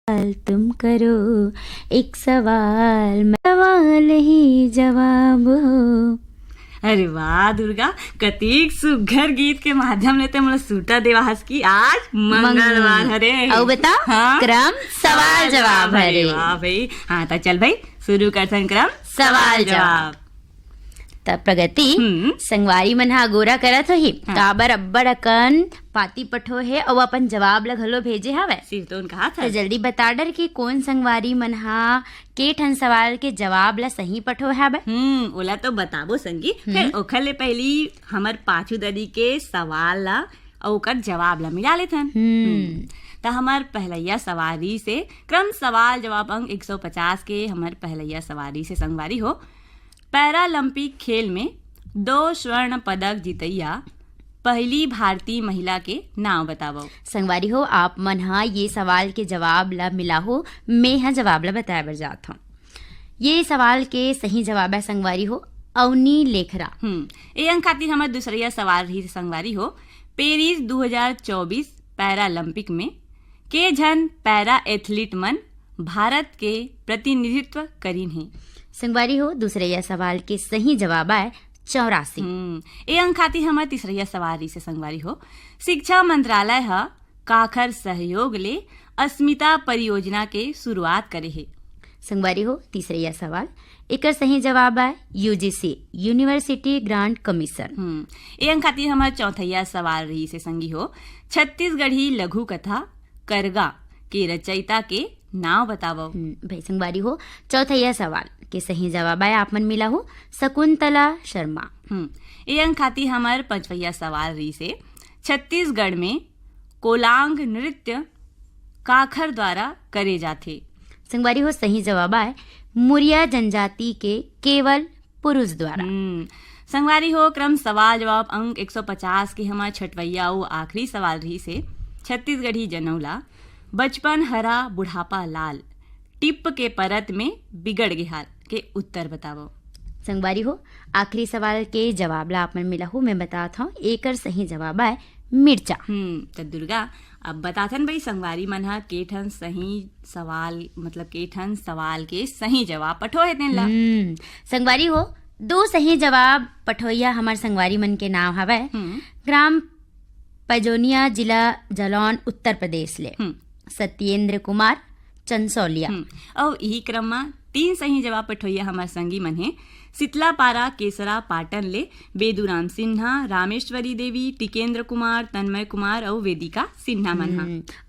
तुम करो एक सवाल, सवाल ही जवाब हो। अरे वाह दुर्गा, कतीक सुघर गीत के माध्यम ले मला सूटा देवास की आज मंगलवार हरे। औ बता हाँ? क्रम सवाल जवाब हरे। वाह भाई, हाँ तो चल भाई शुरू करथन क्रम सवाल जवाब। तब प्रगति संगवारी मन हा गोरा करत होही काबर अब्बड़ अकन पाती पठो है और अपन जवाब ला घलो भेजे हवे। सिर्फ तो कहा था तो जल्दी बता डर कि कौन संगवारी मन हा के ठन सवाल के जवाब ला सही पठो हवे। ओला तो बताबो संगी। फिर ओखर ले पहली हमर पाछू दरी के सवाल ला और ओकर जवाब ला मिला लेथन। तो हमार पहलैया सवारी से क्रम सवाल जवाब अंक 150 के हमार पहलैया सवारी से संगवारी हो पैरालंपिक खेल में 2 स्वर्ण पदक जीतैया पहली भारतीय महिला के नाम बताओ। संगवारी हो आप मन हा ये सवाल के जवाब ला मिला हो, मैं हा जवाब ला बताए बर जात हूँ। ये सवाल के सही जवाब है संगवारी हो अवनी लेखरा। ए अंक खातिर हमार दूसरिया सवाल रही संगवारी हो पेरिस 2024 पैरालंपिक में के जन पैरा एथलीट मन भारत के प्रतिनिधित्व करीन है। संगवारी हो दूसरे सवाल के सही जवाब है 84। ए अंक खातिर हमार तीसरा सवारी से संगवारी हो शिक्षा मंत्रालय हा काखर सहयोग ले अस्मिता परियोजना के शुरुआत करे है। संगवारी हो तीसरा सवाल एक सही जवाब है यूजीसी यूनिवर्सिटी ग्रांट कमीशन। ए अंक खातिर हमार चौथैया सवाल रही से संगी हो छत्तीसगढ़ी लघु कथा करगा के रचयिता के नाम बताओ। भाई संगवारी हो चौथैया सवाल के सही जवाब है आप मन मिला हो शकुंतला शर्मा। ए अंक खातिर हमार पांचवैया सवाल रही से छत्तीसगढ़ में कोलांग नृत्य काखर द्वारा करे जाते। संगवारी हो सही जवाब है मुरिया जनजाति के केवल पुरुष द्वारा। संगवारी हो क्रम सवाल जवाब अंक 150 के हमार छठवैया और आखिरी सवाल रही से छत्तीसगढ़ी जनौला बचपन हरा बुढ़ापा लाल टिप के परत में बिगड़ गया के उत्तर बताओ। संगवारी हो आखिरी सवाल के जवाब ला आप मन मिला हो, मैं बताता हूँ एक सही जवाब है मिर्चा। तो दुर्गा अब बताथन भाई संगवारी मन हा केठन सही सवाल मतलब केठन सवाल के सही जवाब पठो है तेन ला। संगवारी हो 2 सही जवाब पठोइया हमार संगवारी मन के नाम हवे ग्राम पजोनिया जिला जलौन उत्तर प्रदेश ले सत्येंद्र कुमार चंसौलिया। और यही क्रम में 3 सही जवाब पठोइया हमार संगी मन है सितलापारा केसरा पाटन ले बेदुराम सिन्हा रामेश्वरी देवी टिकेंद्र कुमार तन्मय कुमार और वेदिका सिन्हा मन हा।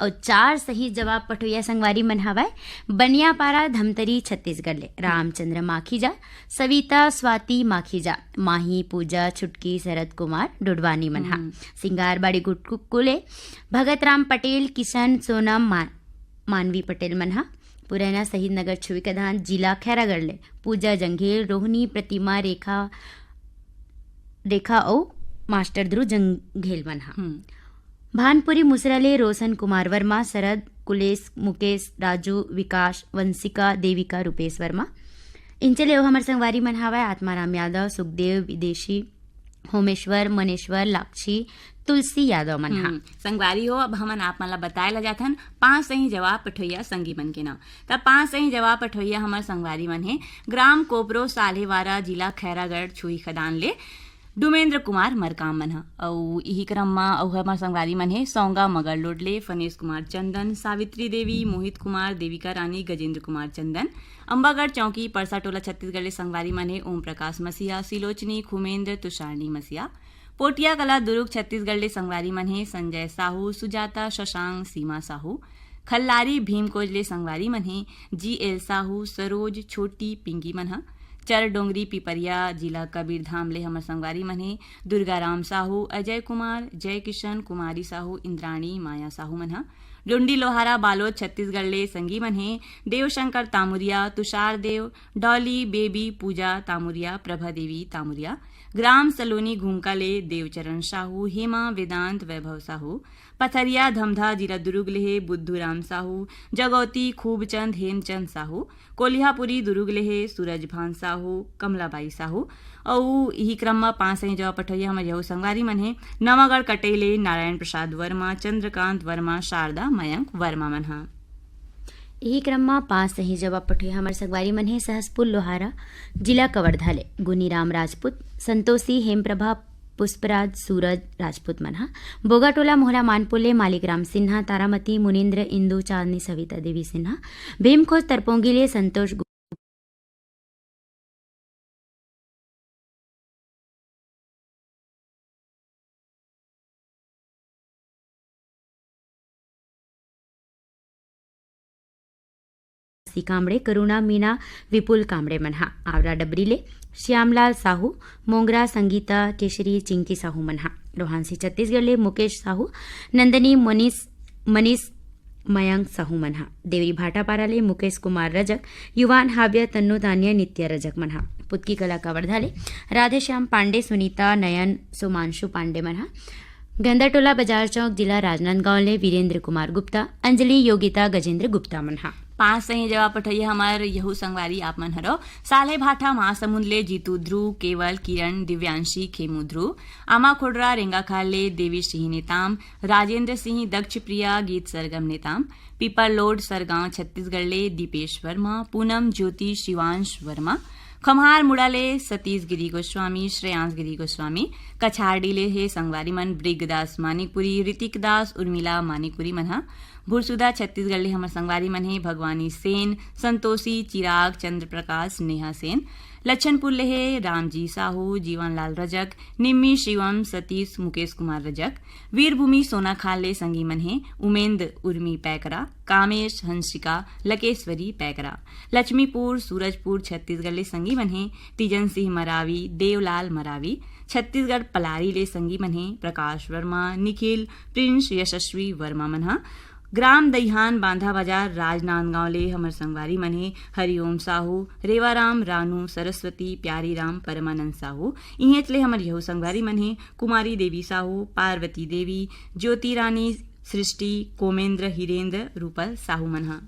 और 4 सही जवाब पठोइया संगवारी मन हवे बनियापारा धमतरी छत्तीसगढ़ ले रामचंद्र माखीजा सविता स्वाति माखीजा माही पूजा छुटकी शरद कुमार डुडवानी मन हा। सिंगारबाड़ी गुटकुले भगत राम पटेल किशन सोनम मानवी पटेल मन हा। पुराना शहीद नगर छुई कधान जिला खैरागढ़ ले पूजा जंघेल रोहिणी प्रतिमा रेखा और मास्टर ध्रुव जंघेल मन हा। भानपुरी मुसरा ले रोशन कुमार वर्मा शरद कुलेश मुकेश राजू विकास वंशिका देविका रूपेश वर्मा। इनचे ले हमार संगवारी मन हावे आत्माराम यादव सुखदेव विदेशी होमेश्वर मनेश्वर लाक्षी तुलसी यादव मन हा। संगवारी हो अब हमन आप मन ला बताए ला जाथन 5 सही जवाब पठोइया संगी मन के नाम। तब 5 सही जवाब पठोइया हमार संगवारी मन है ग्राम कोपरो सालेवारा जिला खैरागढ़ छुई खदान ले डुमेंद्र कुमार मरकाम मन हा। और यही क्रम में और हमार संगवारी मन है सौंगा मगर लोडले फनेश कुमार चंदन सावित्री देवी मोहित कुमार देविका रानी गजेंद्र कुमार चंदन अंबागढ़ चौकी परसा टोला छत्तीसगढ़ ले संगवारी मन है ओम प्रकाश मसीहा सिलोचनी खुमेंद्र तुषारनी मसीहा। पोटिया कला दुर्ग छत्तीसगढ़ ले संगवारी मन है संजय साहू सुजाता शशांक सीमा साहू। खल्लारी भीमकोज ले संगवारी मन है GL साहू सरोज छोटी पिंकी मन हा। चर डोंगरी पिपरिया जिला कबीरधाम ले हमर संगवारी मन है दुर्गाराम साहू अजय कुमार जय किशन कुमारी साहू इंद्राणी माया साहू मन हा। लुंडी लोहारा बालोद छत्तीसगढ़ ले संगी मन है देवशंकर तामुरिया तुषार देव डॉली बेबी पूजा तामुरिया प्रभा देवी तामुरिया। ग्राम सलोनी घूमका ले देवचरण साहू हेमा वेदांत वैभव साहू। पथरिया धमधा जिला दुर्ग ले बुद्धूराम साहू जगौती खूबचंद हेमचंद साहू। कोल्हापुरी दुर्ग ले सूरज भान साहू कमलाबाई साहू। और यही क्रम में 5 सही जवाब पठोइया हमारे यहू संगवारी मन है नवागढ़ कटेले नारायण प्रसाद वर्मा चंद्रकांत वर्मा शारदा मयंक वर्मा मन हा। यही क्रम में 5 सही जवाब पठे हमार संगवारी मन है सहसपुर लोहारा जिला कवर्धा ले गुनीराम राजपूत संतोषी हेमप्रभा पुष्पराज सूरज राजपूत मनहा बोगाटोला मोहला मानपुले मालिकराम सिन्हा तारामती मुनीन्द्र इंदू चांदनी सविता देवी सिन्हा भीमखोज तरपोंगिले संतोष कामड़े करुणा मीना विपुल कामड़े मनहा आवरा डबरीले श्यामलाल साहू मोंगरा संगीता केशरी चिंकी साहू मनहा रोहानसी छत्तीसगढ़ ले मुकेश साहू नंदनी मनीष मयंक साहू मनहा देवरी भाटापारा ले मुकेश कुमार रजक युवान हाव्य तन्नु तान्य नित्य रजक मनहा पुतकी कला कवर्धा ले राधेश्याम पांडे सुनीता नयन सुमांशु पांडे मनहा गंदाटोला बाजार चौक जिला राजनांदगांव ले वीरेंद्र कुमार गुप्ता अंजलि योगिता गजेंद्र गुप्ता मनहा 5 सही जवाब पठैया हमार यहू संगवारी आप मन हरो साले भाठा महासमुंद ले जीतू ध्रुव केवल किरण दिव्यांशी खेमू ध्रुव आमा खोडरा रेंगाखाल ले देवी सिंह नेताम राजेंद्र सिंह दक्ष प्रिया गीत सरगम नेताम पीपर लोड सरगांव छत्तीसगढ़ ले दीपेश वर्मा पूनम ज्योति शिवांश वर्मा खम्हार मुड़ाले सतीश गिरी गोस्वामी श्रेयांश गिरी गोस्वामी कछारडीले हे संगवारी मन ब्रिगदास मानिकपुरी ऋतिक दास उर्मिला मानिकपुरी मनहा भुरसुदा छत्तीसगढ़ ले हमर संगवारी मन हे भगवानी सेन संतोषी चिराग चंद्र प्रकाश नेहा सेन लच्छनपुर ले हे रामजी साहू जीवनलाल रजक निम्मी शिवम सतीश मुकेश कुमार रजक वीरभूमि सोनाखाल ले संगी मन हे उमेंद्र उर्मी पैकरा कामेश हंसिका लकेश्वरी पैकरा लक्ष्मीपुर सूरजपुर छत्तीसगढ़ ले संगी मन हे तीजन सिंह मरावी देवलाल मरावी छत्तीसगढ़ पलारी ले संगी मन हे प्रकाश वर्मा निखिल प्रिंस यशस्वी वर्मा मनहा ग्राम दईहान बांधा बाजार राजनांदगांव ले हमर संगवारी मन हे हरिओम साहू रेवाराम रानू सरस्वती प्यारीराम परमानंद साहू इहेच ले हमर यहू संगवारी मन हे कुमारी देवी साहू पार्वती देवी ज्योति रानी सृष्टि कोमेंद्र हिरेंद्र रूपल साहू मनहा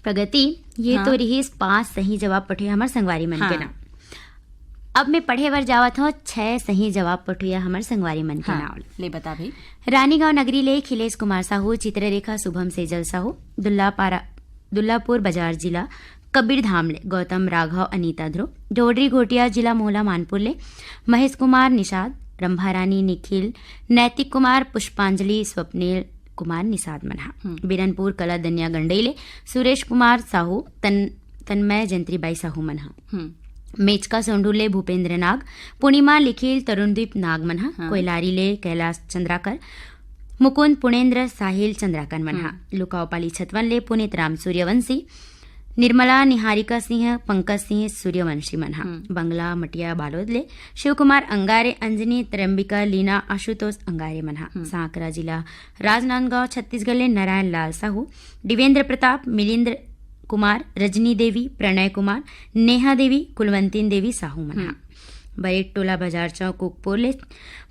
प्रगति ये हाँ। तो रही 5 सही जवाब पठे हमार संगवारी मन के नाम। अब मैं पढ़े वर जावत हूँ 6 सही जवाब पठुया हमार संगवारी मन के नाम ले बता भाई रानीगांव नगरी ले खिलेश कुमार साहू चित्ररेखा शुभम सेजल साहू दुल्लापुर बाजार जिला कबीर धाम ले गौतम राघव अनीता ध्रुव डोडरी घोटिया जिला मोहला मानपुर ले महेश कुमार निषाद रंभारानी निखिल नैतिक कुमार पुष्पांजलि स्वप्निल कुमार निषाद मनहा बिरनपुर कला दनिया गंडई सुरेश कुमार साहू तन्मय जंत्रीबाई साहू मनहा मेचका सोंडूले भूपेंद्र नाग पूर्णिमा लिखिल तरुणदीप नाग मनहा कोयलारी ले कैलाश चंद्राकर मुकुंद पुणेन्द्र साहिल चंद्राकर मनहा लुकावपाली छतवन ले पुनीत राम सूर्यवंशी निर्मला निहारिका सिंह पंकज सिंह सूर्यवंशी मनहा बंगला मटिया बालोद ले शिवकुमार अंगारे अंजनी त्रंबिका लीना आशुतोष अंगारे मनहा सांकरा जिला राजनांदगांव छत्तीसगढ़ ले नारायण लाल साहू दिवेंद्र प्रताप मिलिंद्र कुमार रजनी देवी प्रणय कुमार नेहा देवी कुलवंतीन देवी साहू मनहा बरेट टोला बाजार चौक कुकपुर ले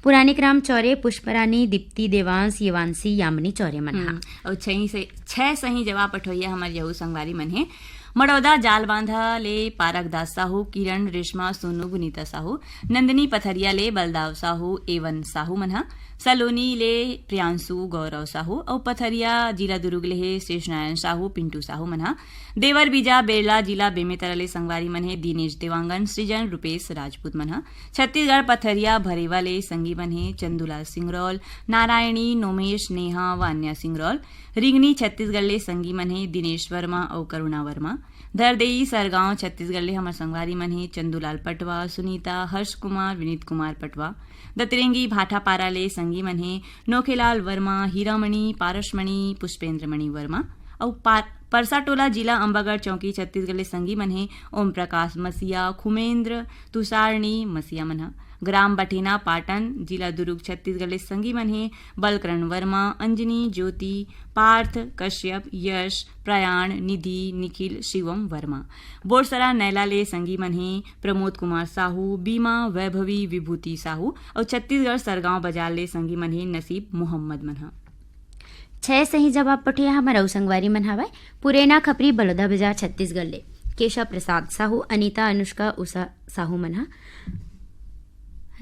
पुरानी ग्राम चौरे पुष्परानी दीप्ति देवांश येवांशी यामिनी चौरे मनहा और 6 सही जवाब पठोइया हमार यहू संगवारी मन हे मड़ौदा जाल बांधा ले पारक दास साहू किरण रेशमा सोनू गुनीता साहू नंदिनी पथरिया ले बलदाव साहू एवन साहू मनहा सलोनी ले प्रियांशु गौरव साहू और पथरिया जिला दुर्ग ले शेषनारायण साहू पिंटू साहू मनहा देवर बीजा बेरला जिला बेमेतरा ले संगवारी मन हे दिनेश देवांगन सृजन रूपेश राजपूत मनहा छत्तीसगढ़ पथरिया भरेवा ले संगी मन हे चंदूलाल सिंगरौल नारायणी नोमेश नेहा व अन्या सिंगरौल रिंगनी छत्तीसगढ़ ले संगी मन हे दिनेश वर्मा और करुणा वर्मा धरदेई सरगांव छत्तीसगढ़ ले हमर संगवारी मन हे चंदूलाल पटवा सुनीता हर्ष कुमार विनीत कुमार पटवा दतरेंगी भाटापारा ले संगी मन हे नोखेलाल वर्मा हीरामणि पारसमणि पुष्पेंद्रमणि वर्मा और परसाटोला जिला अंबागढ़ चौकी छत्तीसगढ़ ले संगी मन हे ओम प्रकाश मसिया खुमेंद्र तुषारणी मसिया मनहा ग्राम बठेना पाटन जिला दुर्ग छत्तीसगढ़ ले संगी मन हे बलकरण वर्मा अंजनी ज्योति पार्थ कश्यप यश प्रयाण निधि निखिल शिवम वर्मा बोरसरा नैला ले संगी मन हे प्रमोद कुमार साहू बीमा वैभवी विभूति साहू और छत्तीसगढ़ सरगांव बाजार ले संगी मन हे नसीब मोहम्मद मनहा 6 सही जवाब पठिया हमारा संगवारी मन हवाय पुरेना खपरी बलौदा बाजार छत्तीसगढ़ ले केशव प्रसाद साहू अनीता अनुष्का उषा साहू मनहा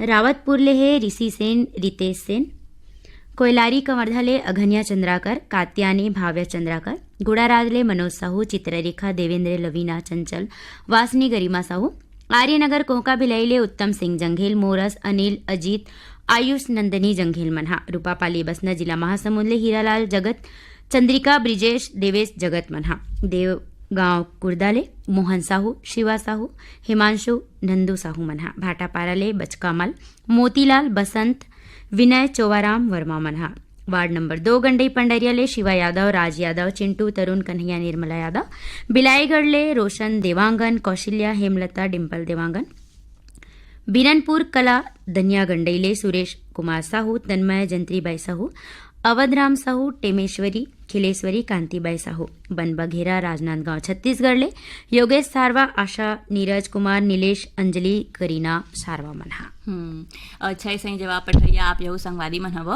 रावतपुर ले हे ऋषि सेन रितेश सेन कोयलारी कवर्धा ले अघनिया चंद्राकर कात्यानी भाव्य चंद्राकर गुड़ाराज ले मनोज साहू, चित्ररेखा देवेंद्र लवीना चंचल, वासनी गरिमा साहू, आर्यनगर कोहका भिलाई ले उत्तम सिंह जंघेल, मोरस अनिल अजीत आयुष नंदनी जंघेल मनहा, रूपापाली बसना जिला महासमुंद ले हीरालाल जगत, चंद्रिका ब्रिजेश देवेश जगत मनहा, देवगांव कुर्दाले मोहन साहू, शिवा साहू, हिमांशु नंदू साहू मनहा, भाटापारा ले बचकामल, मोतीलाल बसंत, विनय चोवाराम वर्मा मनहा, वार्ड नंबर 2 गंडई पंडरिया ले शिवा यादव, राज यादव, चिंटू तरुण कन्हैया निर्मला यादव, बिलाईगढ़ ले रोशन देवांगन, कौशल्या हेमलता डिंपल देवांगन, बिरनपुर कला दनिया गंडई ले सुरेश कुमार साहू, तन्मय जंत्रीबाई साहू, अवधराम साहू, टेमेश्वरी खिलेश्वरी कांतिबाई साहू, बनबघेरा राजनांदगांव छत्तीसगढ़ ले योगेश सारवा, आशा नीरज कुमार, नीलेश अंजलि करीना सारवा मनहा। अच्छा सही जवाब पठैया आप यहू संगवारी मन हव।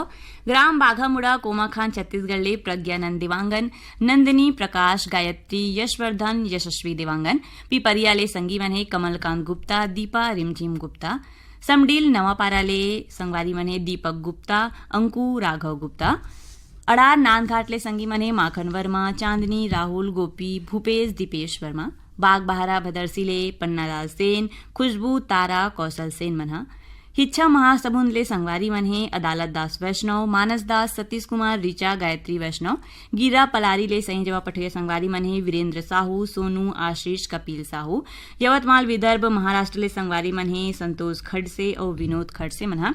ग्राम बाघामुड़ा कोमाखान छत्तीसगढ़ ले प्रज्ञानंद देवांगन, नंदिनी प्रकाश गायत्री, यशवर्धन यशस्वी देवांगन, पिपरिया ले संगी मन हे कमलकांत गुप्ता, दीपा रिमझिम गुप्ता, समडील नवापारा ले संगवारी मन हे दीपक गुप्ता, अंकु राघव गुप्ता, अड़ार नांदघाट ले संगी मन हे माखन वर्मा, चांदनी राहुल गोपी, भूपेश दीपेश वर्मा, बाग बहारा भदरसी ले पन्नालाल सेन, खुशबू तारा कौशल सेन मनहा, हिच्छा महासमुंद ले संगवारी मन हे अदालत दास वैष्णव, मानस दास, सतीश कुमार, ऋचा गायत्री वैष्णव, गिरा पलारी ले सही जवाब पठैया संगवारी मन हे वीरेंद्र साहू, सोनू आशीष कपिल साहू, यवतमाल विदर्भ महाराष्ट्र ले संगवारी मन हे संतोष खड़से और विनोद खड़से मनहा,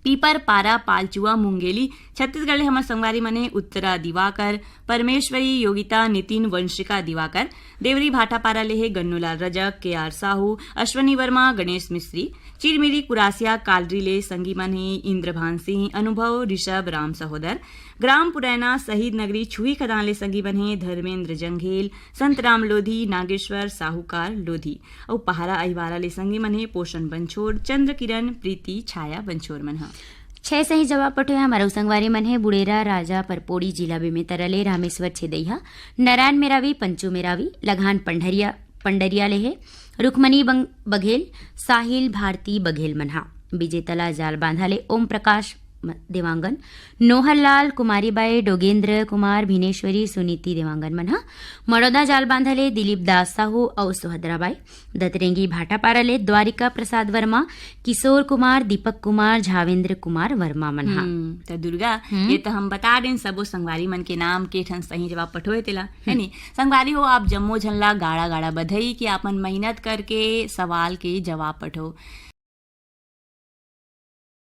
पीपर पारा पालचुआ मुंगेली छत्तीसगढ़ ले हमर संगवारी मने उत्तरा दिवाकर, परमेश्वरी योगिता, नितिन वंशिका दिवाकर, देवरी भाटापारा ले हे गन्नूलाल रजक, के आर साहू, अश्वनी वर्मा, गणेश मिस्त्री, चिरमिरी कुरासिया कालरी ले संगी मन हे इंद्रभान सिंह, अनुभव ऋषभ राम सहोदर, ग्राम पुरैना शहीद नगरी छुई खदान ले संगी मन हे धर्मेंद्र जंघेल, संतराम लोधी, नागेश्वर साहूकार लोधी, और पहाड़ा अहिवारा ले संगी मन हे पोषण बंछोड़, चंद्र किरण प्रीति छाया बंछोर मनहा। 6 सही जवाब पठो हमारा संगवारी मन है बुड़ेरा राजा परपोड़ी जिला बेमेतरा ले रामेश्वर छेदैहा, नारायण मेरावी, पंचू मेरावी, लघान पंडरिया ले है रुक्मणी बघेल, साहिल भारती बघेल मनहा, विजेतला जाल बांधाले ओम प्रकाश देवांगन, नोहरलाल कुमारीबाई, डोगेंद्र कुमार, भिनेश्वरी सुनीति देवांगन मनहा, मड़ौदा जाल बांधले दिलीप दास साहू और सुभद्राबाई, दतरेंगी भाटापारा ले द्वारिका प्रसाद वर्मा, किशोर कुमार, दीपक कुमार, झावेंद्र कुमार वर्मा मनहा। तो दुर्गा ये तो हम बता दें सबो संगवारी मन के नाम के ठन सही जवाब पठोए तेला है नी। संगवारी हो आप जम्मो झनला गाड़ा गाड़ा बधाई कि आपन मेहनत करके सवाल के जवाब पठो।